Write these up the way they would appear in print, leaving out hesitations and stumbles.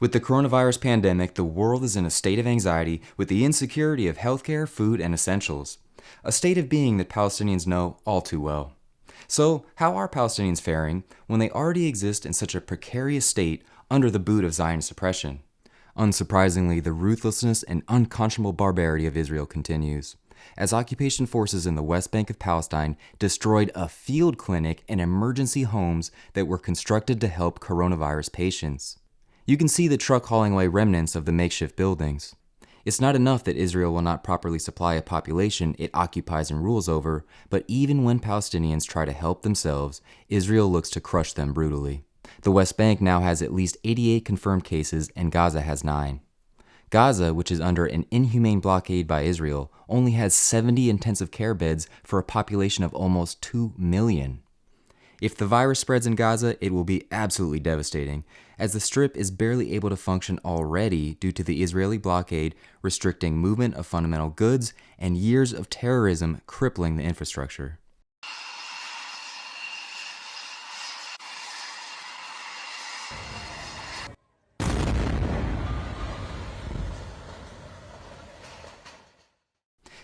With the coronavirus pandemic, the world is in a state of anxiety with the insecurity of healthcare, food, and essentials. A state of being that Palestinians know all too well. So, how are Palestinians faring when they already exist in such a precarious state under the boot of Zionist oppression? Unsurprisingly, the ruthlessness and unconscionable barbarity of Israel continues, as occupation forces in the West Bank of Palestine destroyed a field clinic and emergency homes that were constructed to help coronavirus patients. You can see the truck hauling away remnants of the makeshift buildings. It's not enough that Israel will not properly supply a population it occupies and rules over, but even when Palestinians try to help themselves, Israel looks to crush them brutally. The West Bank now has at least 88 confirmed cases and Gaza has 9. Gaza, which is under an inhumane blockade by Israel, only has 70 intensive care beds for a population of almost 2 million. If the virus spreads in Gaza, it will be absolutely devastating, as the Strip is barely able to function already due to the Israeli blockade restricting movement of fundamental goods and years of terrorism crippling the infrastructure.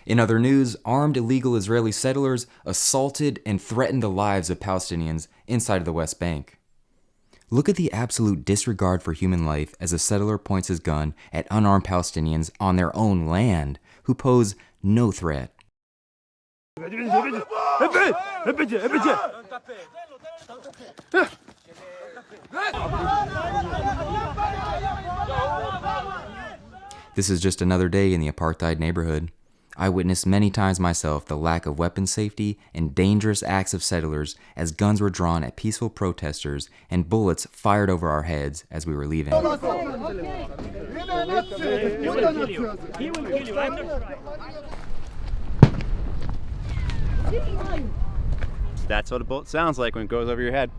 In other news, armed illegal Israeli settlers assaulted and threatened the lives of Palestinians inside of the West Bank. Look at the absolute disregard for human life as a settler points his gun at unarmed Palestinians on their own land who pose no threat. This is just another day in the apartheid neighborhood. I witnessed many times myself the lack of weapon safety and dangerous acts of settlers as guns were drawn at peaceful protesters and bullets fired over our heads as we were leaving. That's what a bullet sounds like when it goes over your head.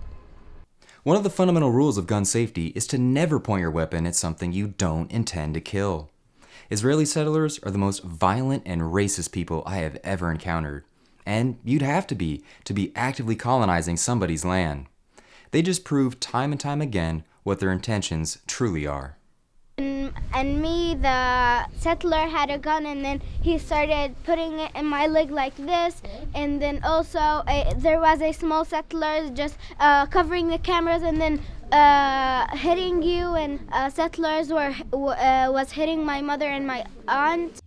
One of the fundamental rules of gun safety is to never point your weapon at something you don't intend to kill. Israeli settlers are the most violent and racist people I have ever encountered, and you'd have to be actively colonizing somebody's land. They just prove time and time again what their intentions truly are. And me, the settler, had a gun, and then he started putting it in my leg like this, and then also there was a small settler just covering the cameras and then hitting you, and settlers was hitting my mother and my aunt.